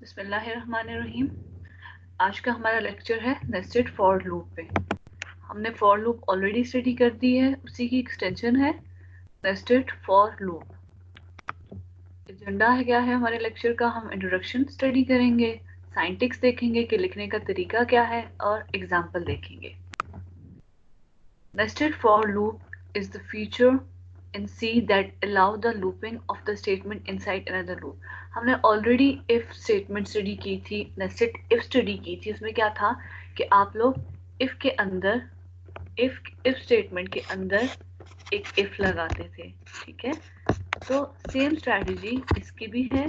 बिस्मिल्लाहिर्रहमानिर्रहीम। आज का हमारा लेक्चर है नेस्टेड फॉर लूप पे। हमने फॉर लूप ऑलरेडी स्टडी कर दी है, उसी की एक्सटेंशन है नेस्टेड फॉर लूप। एजेंडा है क्या है हमारे लेक्चर का, हम इंट्रोडक्शन स्टडी करेंगे, साइंटिक्स देखेंगे कि लिखने का तरीका क्या है और एग्जाम्पल देखेंगे। Nested for loop is the feature in C that allow the looping of the statement inside another loop. हमने already if statement study की थी, nested if study की थी। उसमें क्या था कि आप लोग if के अंदर if statement के अंदर एक if लगाते थे, ठीक है। तो सेम स्ट्रैटेजी इसकी भी है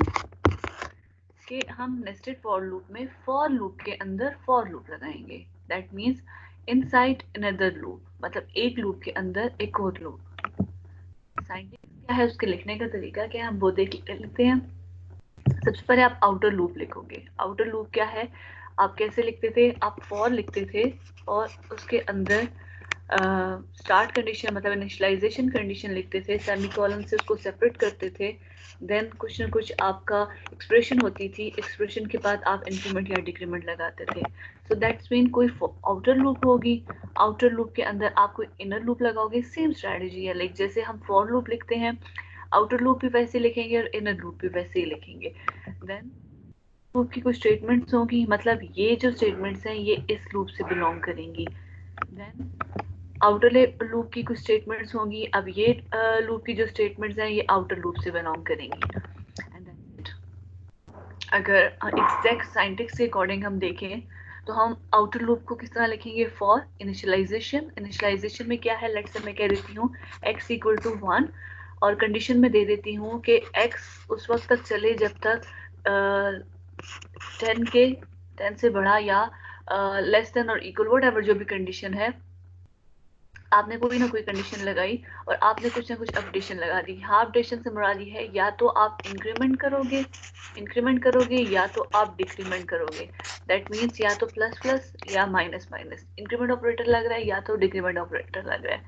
कि हम नेस्टेड फॉर लूप में फॉर लूप के अंदर फॉर लूप लगाएंगे। That means inside another loop, मतलब एक लूप के अंदर एक और लूप। साइंटिफिक क्या है, उसके लिखने का तरीका क्या है, हम वो देख लेते हैं। सबसे पहले आप आउटर लूप लिखोगे। आउटर लूप क्या है, आप कैसे लिखते थे, आप फॉर लिखते थे और उसके अंदर स्टार्ट कंडीशन मतलब इनिशियलाइजेशन कंडीशन लिखते थे, सेमीकोलन से उसको सेपरेट करते थे। देन कुछ ना कुछ आपका एक्सप्रेशन होती थी, एक्सप्रेशन के बाद आप इंक्रीमेंट या डिक्रीमेंट लगाते थे। सो दैट्स मीन कोई आउटर लूप होगी, आउटर लूप के अंदर आप कोई इनर लूप लगाओगे। सेम स्ट्रैटेजी है, लाइक जैसे हम फॉर लूप लिखते हैं, आउटर लूप भी वैसे लिखेंगे और इनर लूप भी वैसे ही लिखेंगे। देन लूप की कुछ स्टेटमेंट्स होंगी, मतलब ये जो स्टेटमेंट्स हैं ये इस लूप से बिलोंग करेंगी। देन आउटर लूप की कुछ स्टेटमेंट्स होंगी, अब ये लूप की जो स्टेटमेंट्स हैं ये आउटर लूप से बिलोंग करेंगी। And that's it. अगर एग्जैक्ट साइंटिक्स के अकॉर्डिंग हम देखें तो हम आउटर लूप को किस तरह लिखेंगे, फॉर इनिशियलाइजेशन। इनिशियलाइजेशन में क्या है, लेट्स से मैं कह देती हूँ x इक्वल टू 1 और कंडीशन में दे देती हूँ कि x उस वक्त तक चले जब तक 10 से बढ़ा या लेस देन और इक्वल वट एवर जो भी कंडीशन है, आपने कोई ना कोई कंडीशन लगाई और आपने कुछ ना कुछ अपडेशन लगा दी। हाफ अपडेशन से मुराद ये है या तो आप इंक्रीमेंट करोगे या तो आप डिक्रीमेंट करोगे। दैट मीन्स या तो प्लस प्लस या माइनस माइनस, इंक्रीमेंट ऑपरेटर लग रहा है या तो डिक्रीमेंट ऑपरेटर लग रहा है।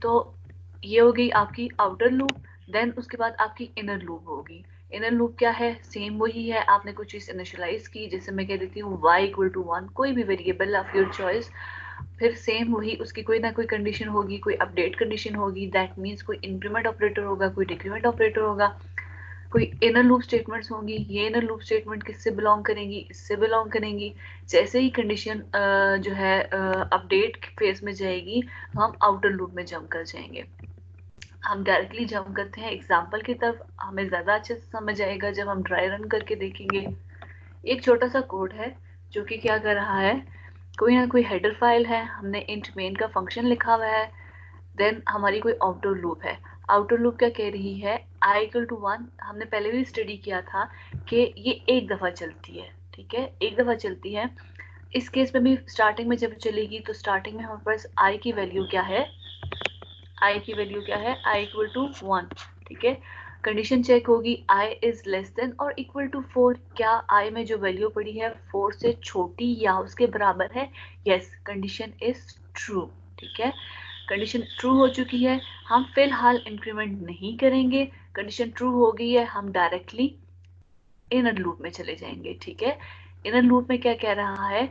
तो ये हो गई आपकी आउटर लूप। देन उसके बाद आपकी इनर लूप होगी। इनर लूप क्या है, सेम वही है, आपने कुछ चीज इनिशियलाइज की, जैसे मैं कह देती हूँ y इक्वल टू 1, कोई भी वेरिएबल ऑफ योर चॉइस, फिर सेम वही उसकी कोई ना कोई कंडीशन होगी, कोई अपडेट कंडीशन होगी। दैट मीन्स कोई इंक्रीमेंट ऑपरेटर होगा, कोई डिक्रीमेंट ऑपरेटर होगा, कोई इनर लूप स्टेटमेंट्स होंगी। ये इनर लूप स्टेटमेंट किससे बिलोंग करेंगी, इससे बिलोंग करेंगी। जैसे ही कंडीशन जो है अपडेट फेज में जाएगी तो हम आउटर लूप में जंप कर जाएंगे। हम डायरेक्टली जंप करते हैं एग्जाम्पल की तरफ, हमें ज़्यादा अच्छे से समझ आएगा जब हम ट्राई रन करके देखेंगे। एक छोटा सा कोड है जो कि क्या कर रहा है, कोई ना कोई हेडर फाइल है, हमने इंट मेन का फंक्शन लिखा हुआ है। देन हमारी कोई आउटर लूप है। आउटर लूप क्या कह रही है, i इक्वल टू 1, हमने पहले भी स्टडी किया था कि ये एक दफ़ा चलती है, ठीक है, एक दफ़ा चलती है। इस केस में भी स्टार्टिंग में जब चलेगी तो स्टार्टिंग में हमारे पास i की वैल्यू क्या है, i की वैल्यू क्या है, i इक्वल टू 1, ठीक है। कंडीशन चेक होगी i इज लेस देन और इक्वल टू 4, क्या i में जो वैल्यू पड़ी है 4 से छोटी या उसके बराबर है, यस, कंडीशन इज ट्रू, ठीक है। कंडीशन ट्रू हो चुकी है, हम फिलहाल इंक्रीमेंट नहीं करेंगे। कंडीशन ट्रू हो गई है, हम डायरेक्टली इनर लूप में चले जाएंगे, ठीक है। इनर लूप में क्या कह रहा है,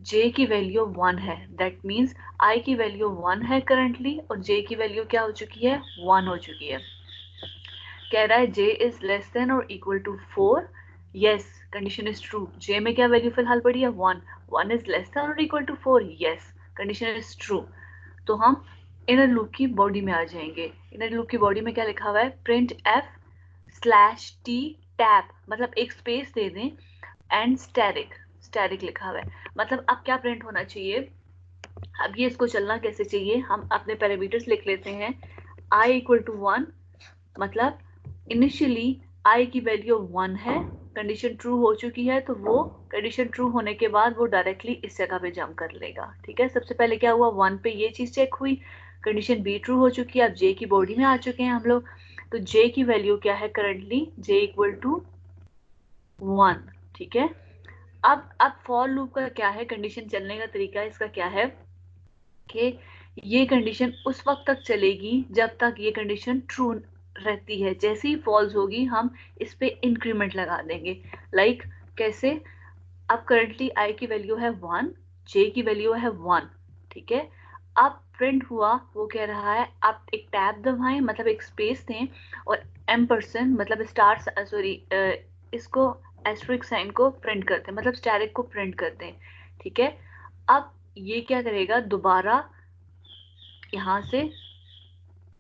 j की वैल्यू 1 है, दैट मीन्स i की वैल्यू 1 है करंटली और j की वैल्यू क्या हो चुकी है, 1 हो चुकी है। कह रहा है j इज लेस देन और equal to 4, yes, condition is true. j में क्या वैल्यू फिलहाल पड़ी है, 1 इज लेस देन और equal to 4, yes, condition is true. तो हम इनर लूप की बॉडी में आ जाएंगे। इनर लूप की बॉडी में क्या लिखा हुआ है, print f slash T tab, मतलब एक स्पेस दे दें, एंड स्टैटिक लिखा हुआ है, मतलब अब क्या प्रिंट होना चाहिए। अब ये इसको चलना कैसे चाहिए, हम अपने पैरामीटर्स लिख लेते हैं। i इक्वल टू 1, मतलब इनिशियली i की वैल्यू 1 है, कंडीशन ट्रू हो चुकी है, तो वो कंडीशन ट्रू होने के बाद वो डायरेक्टली इस जगह पे जंप कर लेगा, ठीक है। सबसे पहले क्या हुआ, 1 पे ये चीज चेक हुई, कंडीशन बी ट्रू हो चुकी है। अब j की बॉडी में आ चुके हैं हम लोग, तो j की वैल्यू क्या है करंटली, j इक्वल टू 1, ठीक है। अब फॉर लूप का क्या है, कंडीशन चलने का तरीका इसका क्या है कि ये कंडीशन उस वक्त तक चलेगी जब तक ये कंडीशन ट्रू रहती है। जैसे ही फॉल्स होगी हम इस पे इंक्रीमेंट लगा देंगे। लाइक कैसे? अब करंटली आई की वैल्यू है 1, जे की वैल्यू है 1, ठीक है। अब प्रिंट हुआ, वो कह रहा है आप एक टैब दबाएं, मतलब एक स्पेस दें, और एम्परसेंड मतलब स्टार, सॉरी, इसको एस्टेरिस्क साइन को प्रिंट करते हैं, मतलब स्टैरिक को प्रिंट करते हैं, ठीक है। अब ये क्या करेगा, दोबारा यहाँ से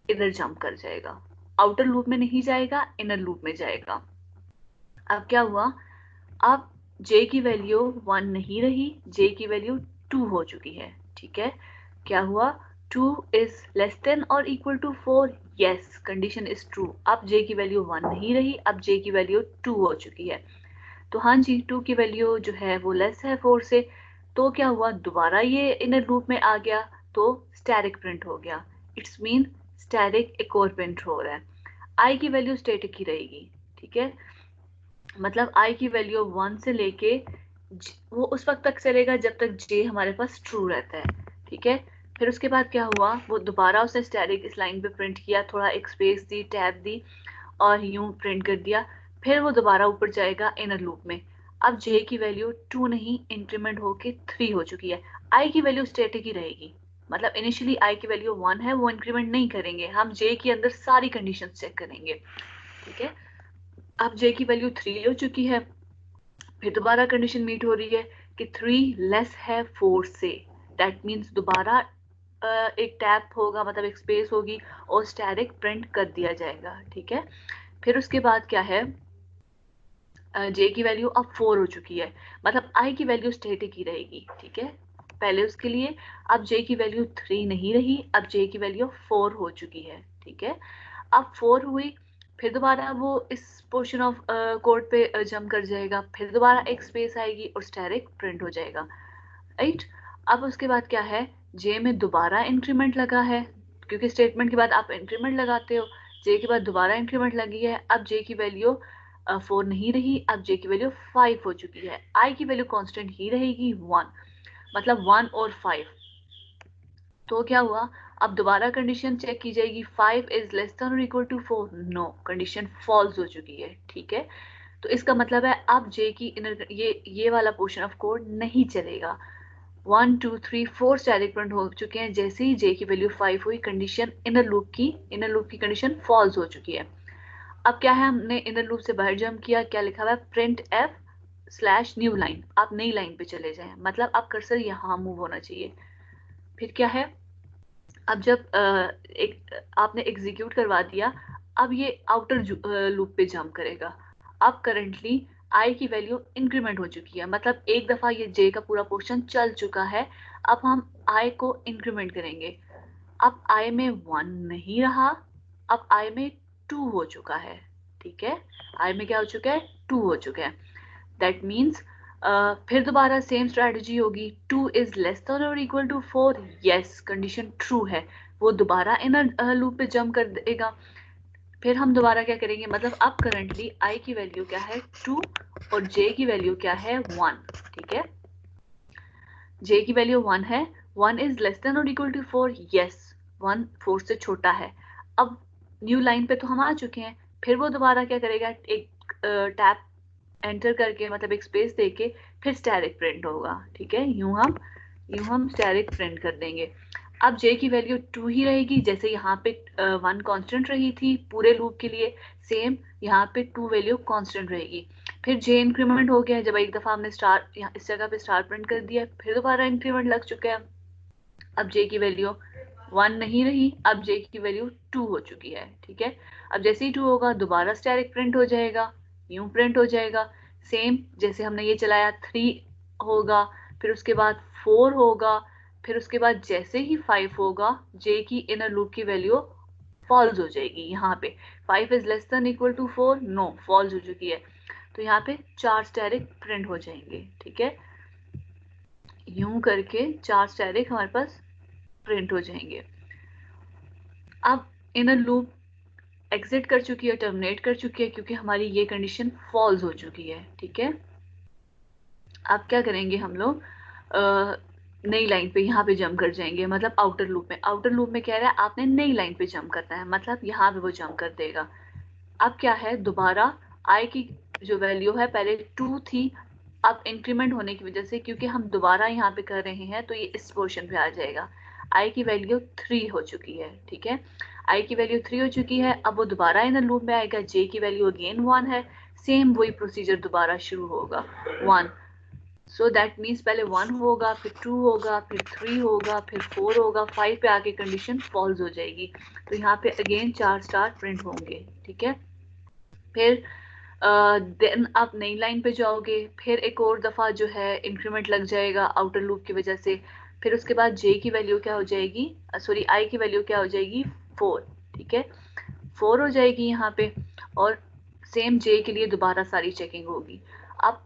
इधर जंप कर जाएगा, आउटर लूप में नहीं जाएगा, इनर लूप में जाएगा। अब क्या हुआ, अब j की वैल्यू 1 नहीं रही, j की वैल्यू 2 हो चुकी है, ठीक है। क्या हुआ, 2 इज लेस देन और equal to 4, yes, condition is true. अब j की वैल्यू 1 नहीं रही, अब j की वैल्यू 2 हो चुकी है, तो हाँ जी 2 की वैल्यू जो है वो लेस है 4 से। तो क्या हुआ, दोबारा ये इनर लूप में आ गया, तो स्टैटिक प्रिंट हो गया। इट्स मीन स्टैटिक एक और प्रिंट हो रहा है। आई की वैल्यू स्टैटिक ही रहेगी, ठीक है। मतलब आई की वैल्यू 1 से लेके वो उस वक्त तक चलेगा जब तक जे हमारे पास ट्रू रहता है, ठीक है। फिर उसके बाद क्या हुआ, वो दोबारा उसने स्टैटिक इस लाइन पे प्रिंट किया, थोड़ा एक स्पेस दी, टैब दी और यूं प्रिंट कर दिया। फिर वो दोबारा ऊपर जाएगा इनर लूप में। अब जे की वैल्यू 2 नहीं, इंक्रीमेंट होके 3 हो चुकी है। आई की वैल्यू स्टैटिक ही रहेगी, मतलब इनिशियली आई की वैल्यू 1 है, वो इंक्रीमेंट नहीं करेंगे, हम जे के अंदर सारी कंडीशंस चेक करेंगे, ठीक है। अब j की वैल्यू 3 हो चुकी है, फिर दोबारा कंडीशन मीट हो रही है कि 3 लेस है 4 से, दैट मीन्स दोबारा एक टैप होगा, मतलब एक स्पेस होगी और स्टैटिक प्रिंट कर दिया जाएगा, ठीक है। फिर उसके बाद क्या है, j की वैल्यू अब 4 हो चुकी है, मतलब i की वैल्यू स्टैटिक ही रहेगी, ठीक है, पहले उसके लिए। अब j की वैल्यू 3 नहीं रही, अब j की वैल्यू 4 हो चुकी है, ठीक है। अब 4 हुई, फिर दोबारा वो इस पोर्शन ऑफ कोड पे जंप कर जाएगा, फिर दोबारा एक स्पेस आएगी और स्टैटिक प्रिंट हो जाएगा, राइट। अब उसके बाद क्या है, जे में दोबारा इंक्रीमेंट लगा है, क्योंकि स्टेटमेंट के बाद आप इंक्रीमेंट लगाते हो, जे के बाद दोबारा इंक्रीमेंट लगी है। अब जे की वैल्यू 4 नहीं रही, अब जे की वैल्यू 5 हो चुकी है। आई की वैल्यू कांस्टेंट ही रहेगी 1, मतलब 1 और 5। तो क्या हुआ, अब दोबारा कंडीशन चेक की जाएगी, 5 इज लेस देन और equal to 4, no, condition false हो चुकी है, ठीक है। तो इसका मतलब है अब जे की इनर ये वाला पोर्शन ऑफ कोड नहीं चलेगा। 1 2 3 4 स्टैटिक प्रिंट हो चुके हैं, जैसे ही जे की वैल्यू 5 हुई, कंडीशन इनर लूप की कंडीशन फॉल्स हो चुकी है। अब क्या है, हमने इनर लूप से बाहर जंप किया, क्या लिखा हुआ है, print F slash new line, आप नई लाइन पे चले जाएं, मतलब आप कर्सर यहाँ मूव होना चाहिए। फिर क्या है, अब जब एक आपने एग्जीक्यूट करवा दिया, अब ये आउटर लूप पे जंप करेगा। अब करंटली आई की वैल्यू इंक्रीमेंट हो चुकी है, मतलब एक दफा ये जे का पूरा पोर्शन चल चुका है। अब हम आई को इंक्रीमेंट करेंगे, अब आई में 1 नहीं रहा, अब आई में 2 हो चुका है, ठीक है। आई में क्या हो चुका है, 2 हो चुका है, दैट मीन्स फिर दोबारा सेम स्ट्रेटजी होगी, 2 इज लेस देन और equal to 4, yes, condition true है, वो दोबारा इनर लूप पे जंप कर देगा। फिर हम दोबारा क्या करेंगे, मतलब अब करंटली i की वैल्यू क्या है, 2, और j की वैल्यू क्या है, 1, ठीक है। j की वैल्यू 1 है, 1 इज लेस देन और इक्वल टू 4, यस, 1 4 से छोटा है। अब न्यू लाइन पे तो हम आ चुके हैं, फिर वो दोबारा क्या करेगा, एक टैप एंटर करके, मतलब एक स्पेस देके, फिर स्टैटिक प्रिंट होगा, ठीक है। यूं हम स्टैटिक प्रिंट कर देंगे। अब j की वैल्यू 2 ही रहेगी, जैसे यहाँ पे 1 कांस्टेंट रही थी पूरे लूप के लिए, सेम यहाँ पे 2 वैल्यू कांस्टेंट रहेगी। फिर j इंक्रीमेंट हो गया, जब एक दफा हमने स्टार यहाँ इस जगह पे स्टार प्रिंट कर दिया, फिर दोबारा इंक्रीमेंट लग चुका है। अब j की वैल्यू 1 नहीं रही, अब j की वैल्यू 2 हो चुकी है, ठीक है। अब जैसे ही 2 होगा, दोबारा स्टैटिक प्रिंट हो जाएगा, यूं प्रिंट हो जाएगा, सेम जैसे हमने ये चलाया, 3 होगा, फिर उसके बाद 4 होगा, फिर उसके बाद जैसे ही 5 होगा, j की इनर लूप की वैल्यू फॉल्स हो जाएगी। यहाँ पे 5 is less than equal to 4, no, false हो चुकी है, तो यहाँ पे 4 स्टैटिक प्रिंट हो जाएंगे, ठीक है। यूं करके 4 स्टैटिक हमारे पास प्रिंट हो जाएंगे। अब इनर लूप एग्जिट कर चुकी है, टर्मिनेट कर चुकी है, क्योंकि हमारी ये कंडीशन फॉल्स हो चुकी है, ठीक है। अब क्या करेंगे हम लोग, नई लाइन पे यहाँ पे जंप कर जाएंगे, मतलब आउटर लूप में। आउटर लूप में कह रहा है आपने नई लाइन पे जंप करना है, मतलब यहाँ पे वो जंप कर देगा। अब क्या है, दोबारा आई की जो वैल्यू है पहले 2 थी, अब इंक्रीमेंट होने की वजह से क्योंकि हम दोबारा यहाँ पे कर रहे हैं तो ये इस पोर्शन पे आ जाएगा। आई की वैल्यू 3 हो चुकी है, ठीक है, आई की वैल्यू 3 हो चुकी है। अब वो दोबारा इन लूप में आएगा, जे की वैल्यू अगेन 1 है, सेम वही प्रोसीजर दोबारा शुरू होगा 1। सो दैट मीन्स पहले 1 होगा, फिर 2 होगा, फिर 3 होगा, फिर 4 होगा, 5 पे आके कंडीशन फॉल्स हो जाएगी। तो यहाँ पे अगेन 4 स्टार प्रिंट होंगे, ठीक है। फिर देन आप नई लाइन पे जाओगे, फिर एक और दफ़ा जो है इंक्रीमेंट लग जाएगा आउटर लूप की वजह से। फिर उसके बाद जे की वैल्यू क्या हो जाएगी, सॉरी आई की वैल्यू क्या हो जाएगी 4, ठीक है, 4 हो जाएगी यहाँ पे। और सेम जे के लिए दोबारा सारी चेकिंग होगी। अब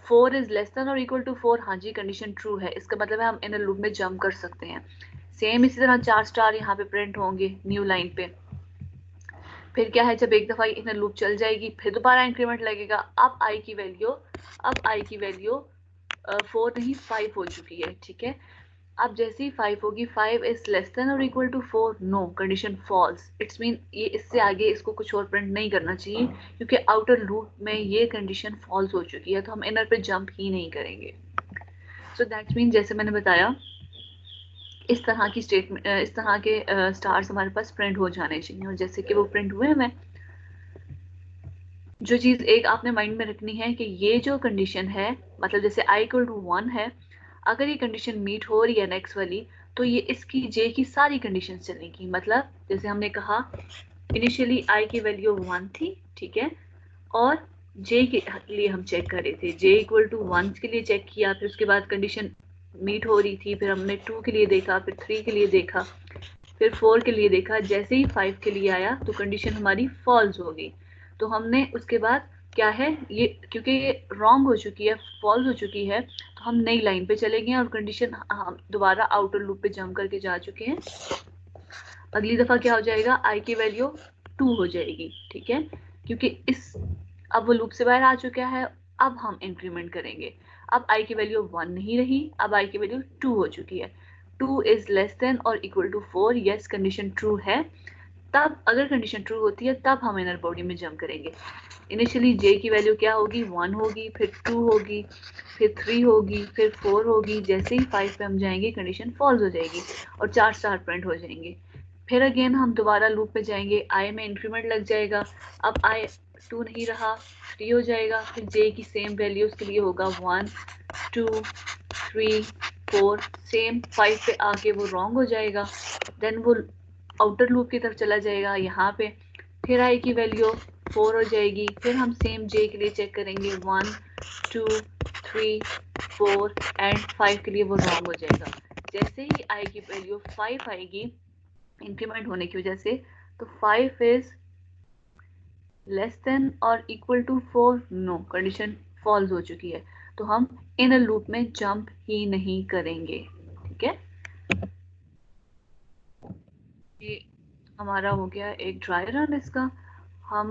4 इज लेस देन और इक्वल टू 4, हाँ जी कंडीशन ट्रू है, इसका मतलब है हम इन लूप में जंप कर सकते हैं। सेम इसी तरह 4 स्टार यहाँ पे प्रिंट होंगे न्यू लाइन पे। फिर क्या है, जब एक दफा इनर लूप चल जाएगी फिर दोबारा इंक्रीमेंट लगेगा। अब आई की वैल्यू 4 नहीं 5 हो चुकी है, ठीक है। अब जैसे ही 5 होगी, 5 इज लेस देन और equal to 4, no condition false. It's mean ये इससे आगे इसको कुछ और प्रिंट नहीं करना चाहिए क्योंकि आउटर लूप में ये कंडीशन फॉल्स हो चुकी है, तो हम इनर पे जंप ही नहीं करेंगे। सो दैट्स मीन जैसे मैंने बताया इस तरह की स्टेटमेंट, इस तरह के स्टार्स हमारे पास प्रिंट हो जाने चाहिए, और जैसे कि वो प्रिंट हुए हमें। जो चीज़ एक आपने माइंड में रखनी है कि ये जो कंडीशन है, मतलब जैसे i इक्वल टू 1 है, अगर ये कंडीशन मीट हो रही है नेक्स्ट वाली, तो ये इसकी j की सारी कंडीशन चलेंगी। मतलब जैसे हमने कहा इनिशियली i की वैल्यू 1 थी, ठीक है, और j के लिए हम चेक कर रहे थे, j इक्वल टू 1 के लिए चेक किया, फिर उसके बाद कंडीशन मीट हो रही थी, फिर हमने 2 के लिए देखा, फिर 3 के लिए देखा, फिर 4 के लिए देखा। जैसे ही 5 के लिए आया तो कंडीशन हमारी फॉल्स हो गई। तो हमने उसके बाद क्या है, ये क्योंकि ये रॉन्ग हो चुकी है, फॉल्स हो चुकी है, तो हम नई लाइन पे चले गए और कंडीशन हम दोबारा आउटर लूप पे जंप करके जा चुके हैं। अगली दफा क्या हो जाएगा, आई की वैल्यू 2 हो जाएगी, ठीक है, क्योंकि इस अब वो लूप से बाहर आ चुका है। अब हम इंक्रीमेंट करेंगे। अब आई की वैल्यू 1 नहीं रही, अब आई की वैल्यू 2 हो चुकी है। 2 इज लेस देन और equal to 4, yes condition true है। तब अगर कंडीशन ट्रू होती है तब हम इनर बॉडी में जंप करेंगे। इनिशियली जे की वैल्यू क्या होगी, 1 होगी, फिर 2 होगी, फिर 3 होगी, फिर 4 होगी। जैसे ही 5 पे हम जाएंगे कंडीशन फॉल्स हो जाएगी और 4 स्टार प्रिंट हो जाएंगे। फिर अगेन हम दोबारा लूप पे जाएंगे, आई में इंक्रीमेंट लग जाएगा। अब आई 2 नहीं रहा, 3 हो जाएगा। फिर जे की सेम वैल्यू उसके लिए होगा 1 2 3 4, सेम 5 पे आके वो रॉन्ग हो जाएगा। देन वो आउटर लूप की तरफ चला जाएगा यहाँ पे, फिर आई की वैल्यू 4 हो जाएगी। फिर हम सेम जे के लिए चेक करेंगे, 1 2 3 4 एंड 5 के लिए वो रॉन्ग हो जाएगा। जैसे ही आई की वैल्यू 5 आएगी इंक्रीमेंट होने की वजह से, तो 5 इज लेस देन और equal to 4, no condition false हो चुकी है, तो हम इन लूप में जंप ही नहीं करेंगे, ठीक है। ये हमारा हो गया एक ड्राई रन इसका। हम